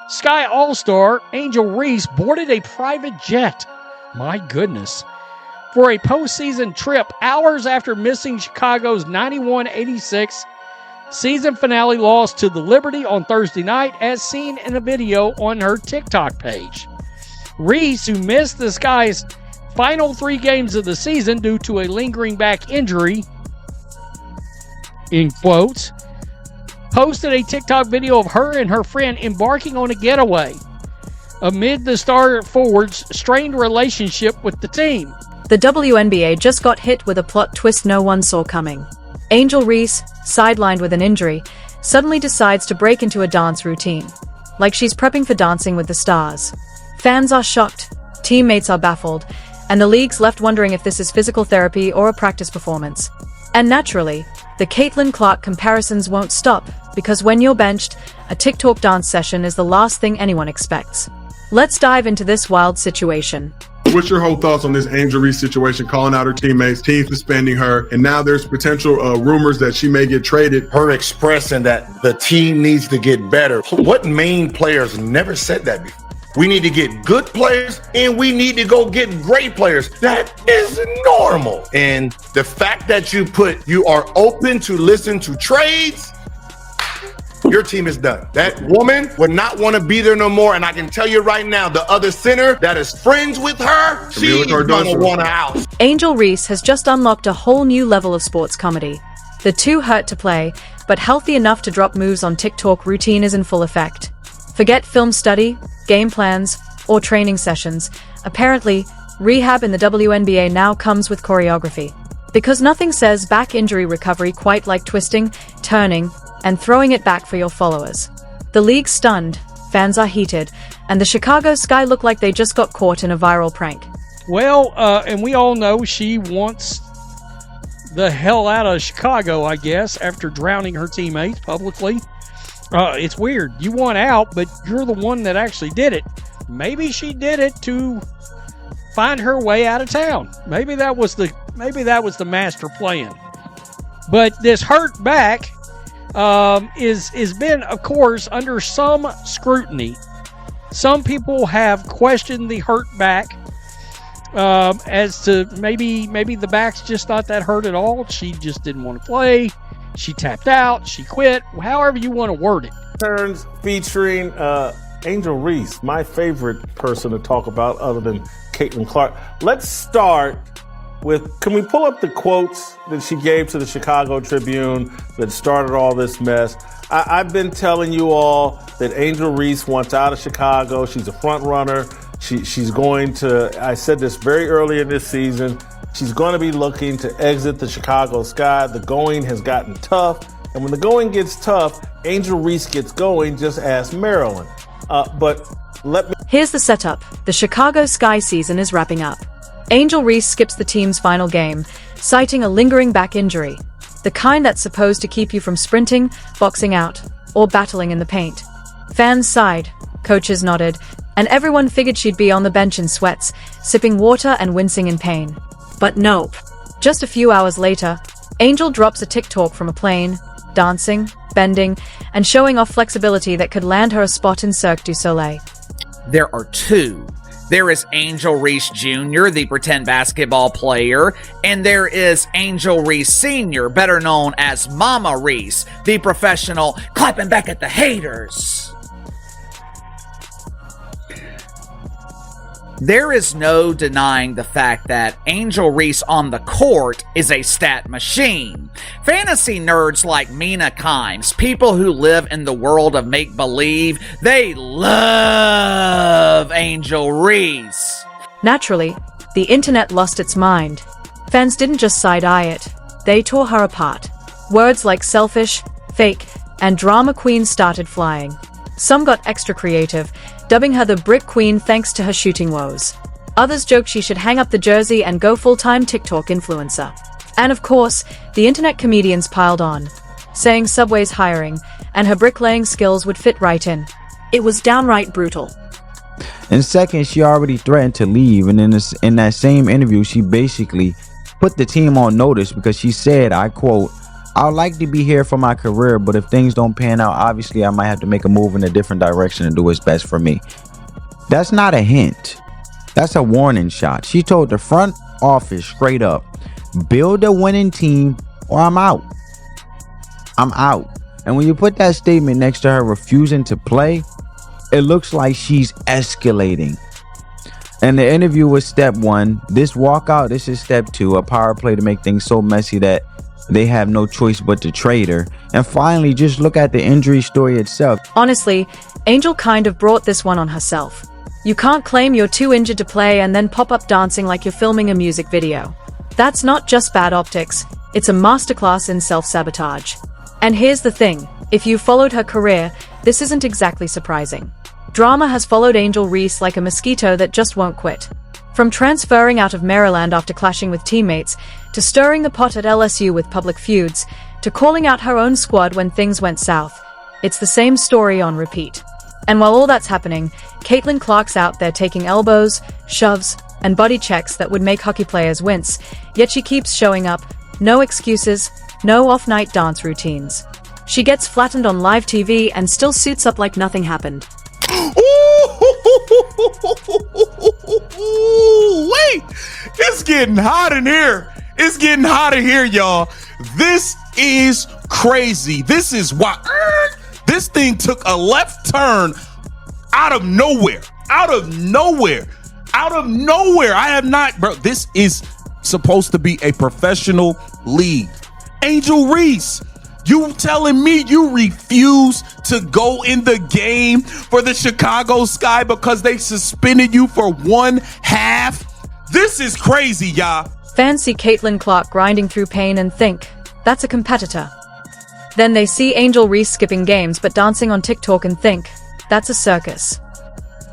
Sky All-Star Angel Reese boarded a private jet, my goodness, for a postseason trip hours after missing Chicago's 91-86 season finale loss to the Liberty on Thursday night, as seen in a video on her TikTok page. Reese, who missed the Sky's final 3 games of the season due to a lingering back injury, in quotes, posted a TikTok video of her and her friend embarking on a getaway amid the star forward's strained relationship with the team. The WNBA just got hit with a plot twist no one saw coming. Angel Reese, sidelined with an injury, suddenly decides to break into a dance routine, like she's prepping for Dancing with the Stars. Fans are shocked, teammates are baffled, and the league's left wondering if this is physical therapy or a practice performance. And naturally, the Caitlin Clark comparisons won't stop, because when you're benched, a TikTok dance session is the last thing anyone expects. Let's dive into this wild situation. What's your whole thoughts on this Angel Reese situation, calling out her teammates, team suspending her, and now there's potential rumors that she may get traded? Her expressing that the team needs to get better. What main players never said that before? We need to get good players, and we need to go get great players. That is normal. And the fact that you are open to listen to trades, your team is done. That woman would not want to be there no more. And I can tell you right now, the other center that is friends with her, she's gonna want out. Angel Reese has just unlocked a whole new level of sports comedy. The two hurt to play, but healthy enough to drop moves on TikTok routine is in full effect. Forget film study, game plans, or training sessions. Apparently, rehab in the WNBA now comes with choreography. Because nothing says back injury recovery quite like twisting, turning, and throwing it back for your followers. The league's stunned, fans are heated, and the Chicago Sky look like they just got caught in a viral prank. Well, and we all know she wants the hell out of Chicago, I guess, after drowning her teammates publicly. It's weird. You want out, but you're the one that actually did it. Maybe she did it to find her way out of town. Maybe that was the master plan. But this hurt back is been, of course, under some scrutiny. Some people have questioned the hurt back as to maybe the back's just not that hurt at all. She just didn't want to play. She tapped out. She quit. However you want to word it. Turns featuring Angel Reese, my favorite person to talk about other than Caitlin Clark. Let's start with, can we pull up the quotes that she gave to the Chicago Tribune that started all this mess? I've been telling you all that Angel Reese wants out of Chicago. She's a front runner. She's going to, I said this very early in this season, she's going to be looking to exit the Chicago Sky. The going has gotten tough. And when the going gets tough, Angel Reese gets going, just ask Maryland. Here's the setup. The Chicago Sky season is wrapping up. Angel Reese skips the team's final game, citing a lingering back injury. The kind that's supposed to keep you from sprinting, boxing out, or battling in the paint. Fans sighed, coaches nodded, and everyone figured she'd be on the bench in sweats, sipping water and wincing in pain. But nope. Just a few hours later, Angel drops a TikTok from a plane, dancing, bending, and showing off flexibility that could land her a spot in Cirque du Soleil. There are two. There is Angel Reese Jr., the pretend basketball player, and there is Angel Reese Sr., better known as Mama Reese, the professional clapping back at the haters. There is no denying the fact that Angel Reese on the court is a stat machine. Fantasy nerds like Mina Kimes, people who live in the world of make-believe, they love Angel Reese. Naturally, the internet lost its mind. Fans didn't just side-eye it, they tore her apart. Words like selfish, fake, and drama queen started flying. Some got extra creative, dubbing her the Brick Queen thanks to her shooting woes. Others joked she should hang up the jersey and go full-time TikTok influencer. And of course, the internet comedians piled on, saying Subway's hiring, and her bricklaying skills would fit right in. It was downright brutal. And second, she already threatened to leave, and in that same interview, she basically put the team on notice because she said, I quote, I'd like to be here for my career, but if things don't pan out, obviously I might have to make a move in a different direction and do what's best for me. That's not a hint. That's a warning shot. She told the front office straight up, build a winning team or I'm out. I'm out. And when you put that statement next to her refusing to play, it looks like she's escalating. And the interview was step one. This walkout, this is step two, a power play to make things so messy that they have no choice but to trade her. And finally, just look at the injury story itself. Honestly, Angel kind of brought this one on herself. You can't claim you're too injured to play and then pop up dancing like you're filming a music video. That's not just bad optics, it's a masterclass in self-sabotage. And here's the thing, if you followed her career, this isn't exactly surprising. Drama has followed Angel Reese like a mosquito that just won't quit. From transferring out of Maryland after clashing with teammates, to stirring the pot at LSU with public feuds, to calling out her own squad when things went south, it's the same story on repeat. And while all that's happening, Caitlin Clark's out there taking elbows, shoves, and body checks that would make hockey players wince, yet she keeps showing up, no excuses, no off-night dance routines. She gets flattened on live TV and still suits up like nothing happened. Wait, it's getting hot in here. It's getting hot in here, y'all. This is crazy. This is why this thing took a left turn out of nowhere. I have not, bro. This is supposed to be a professional league. Angel Reese, you telling me you refuse to go in the game for the Chicago Sky because they suspended you for 1 half? This is crazy, y'all. Fans see Caitlin Clark grinding through pain and think, that's a competitor. Then they see Angel Reese skipping games but dancing on TikTok and think, that's a circus.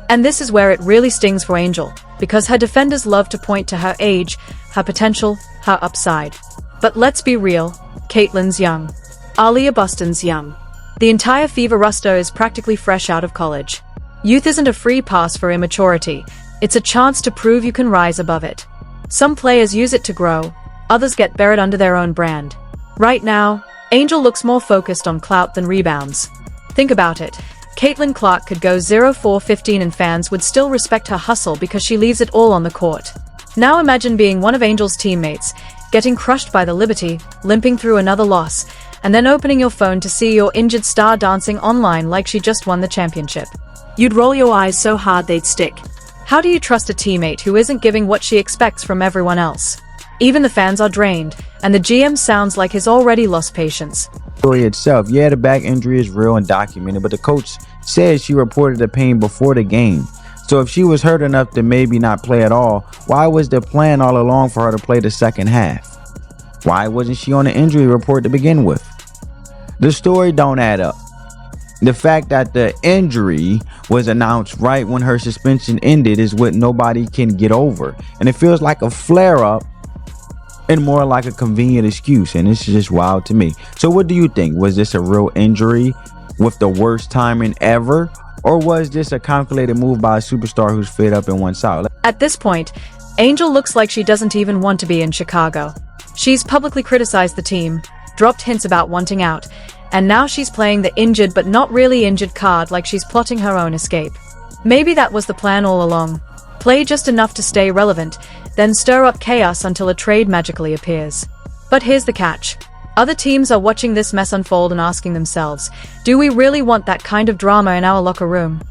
And this is where it really stings for Angel, because her defenders love to point to her age, her potential, her upside. But let's be real, Caitlin's young. Aaliyah Boston's young. The entire Fever roster is practically fresh out of college. Youth isn't a free pass for immaturity, it's a chance to prove you can rise above it. Some players use it to grow, others get buried under their own brand. Right now, Angel looks more focused on clout than rebounds. Think about it. Caitlin Clark could go 0-4-15 and fans would still respect her hustle because she leaves it all on the court. Now imagine being one of Angel's teammates, getting crushed by the Liberty, limping through another loss, and then opening your phone to see your injured star dancing online like she just won the championship. You'd roll your eyes so hard they'd stick. How do you trust a teammate who isn't giving what she expects from everyone else? Even the fans are drained, and the GM sounds like he's already lost patience. Story itself, yeah, the back injury is real and documented, but the coach said she reported the pain before the game. So if she was hurt enough to maybe not play at all, why was the plan all along for her to play the second half? Why wasn't she on the injury report to begin with? The story don't add up. The fact that the injury was announced right when her suspension ended is what nobody can get over. And it feels like a flare-up and more like a convenient excuse, and this is just wild to me. So what do you think? Was this a real injury with the worst timing ever? Or was this a calculated move by a superstar who's fed up and wants out? At this point, Angel looks like she doesn't even want to be in Chicago. She's publicly criticized the team, dropped hints about wanting out, and now she's playing the injured but not really injured card like she's plotting her own escape. Maybe that was the plan all along. Play just enough to stay relevant, then stir up chaos until a trade magically appears. But here's the catch. Other teams are watching this mess unfold and asking themselves, do we really want that kind of drama in our locker room?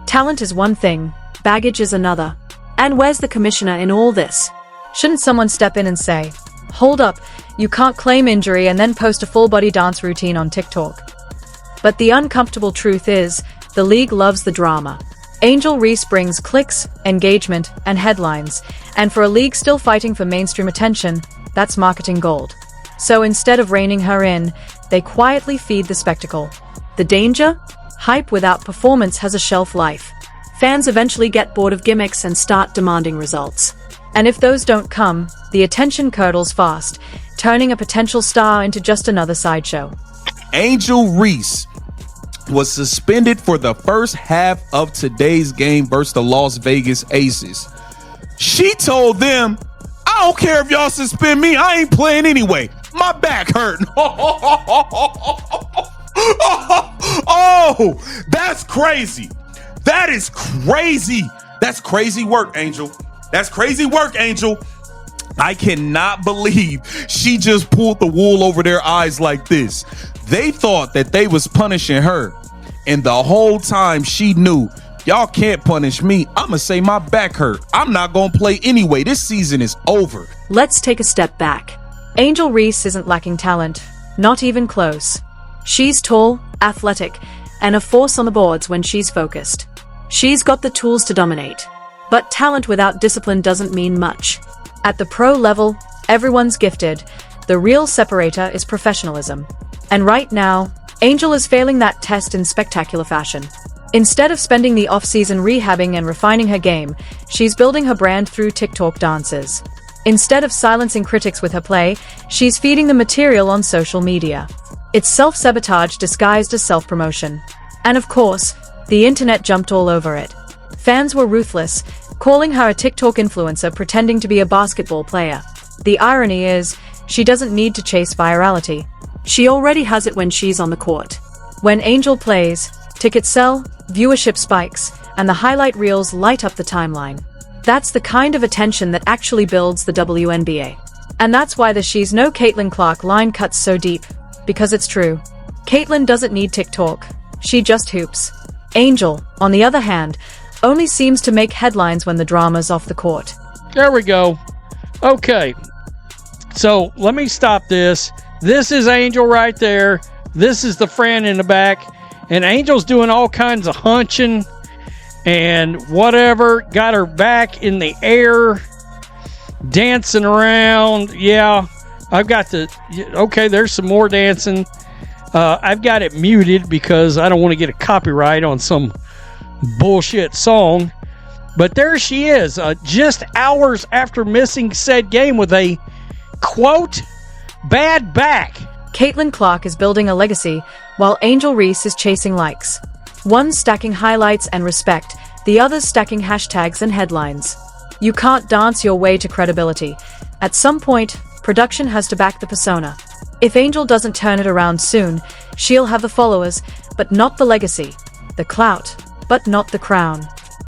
Talent is one thing, baggage is another. And where's the commissioner in all this? Shouldn't someone step in and say, hold up, you can't claim injury and then post a full-body dance routine on TikTok? But the uncomfortable truth is, the league loves the drama. Angel Reese brings clicks, engagement, and headlines, and for a league still fighting for mainstream attention, that's marketing gold. So instead of reining her in, they quietly feed the spectacle. The danger? Hype without performance has a shelf life. Fans eventually get bored of gimmicks and start demanding results. And if those don't come, the attention curdles fast, turning a potential star into just another sideshow. Angel Reese was suspended for the first half of today's game versus the Las Vegas Aces. She told them, I don't care if y'all suspend me, I ain't playing anyway. My back hurt. Oh, that's crazy. That is crazy. That's crazy work, Angel. That's crazy work, Angel. I cannot believe she just pulled the wool over their eyes like this. They thought that they was punishing her, and the whole time she knew, y'all can't punish me. I'ma say my back hurt. I'm not gonna play anyway. This season is over. Let's take a step back. Angel Reese isn't lacking talent, not even close. She's tall, athletic, and a force on the boards when she's focused. She's got the tools to dominate. But talent without discipline doesn't mean much. At the pro level, everyone's gifted. The real separator is professionalism. And right now, Angel is failing that test in spectacular fashion. Instead of spending the off-season rehabbing and refining her game, she's building her brand through TikTok dances. Instead of silencing critics with her play, she's feeding the material on social media. It's self-sabotage disguised as self-promotion. And of course, the internet jumped all over it. Fans were ruthless, calling her a TikTok influencer pretending to be a basketball player. The irony is, she doesn't need to chase virality. She already has it when she's on the court. When Angel plays, tickets sell, viewership spikes, and the highlight reels light up the timeline. That's the kind of attention that actually builds the WNBA. And that's why the "she's no Caitlin Clark" line cuts so deep. Because it's true. Caitlin doesn't need TikTok. She just hoops. Angel, on the other hand, only seems to make headlines when the drama's off the court. There we go. Okay. So let me stop this. This is Angel right there. This is the friend in the back. And Angel's doing all kinds of hunching and whatever. Got her back in the air, dancing around. Yeah, I've got the... Okay, there's some more dancing. I've got it muted because I don't want to get a copyright on some bullshit song. But there she is, just hours after missing said game with a, quote, bad back. Caitlin Clark is building a legacy, while Angel Reese is chasing likes. One stacking highlights and respect, the other stacking hashtags and headlines. You can't dance your way to credibility. At some point, production has to back the persona. If Angel doesn't turn it around soon, she'll have the followers, but not the legacy. The clout, but not the crown.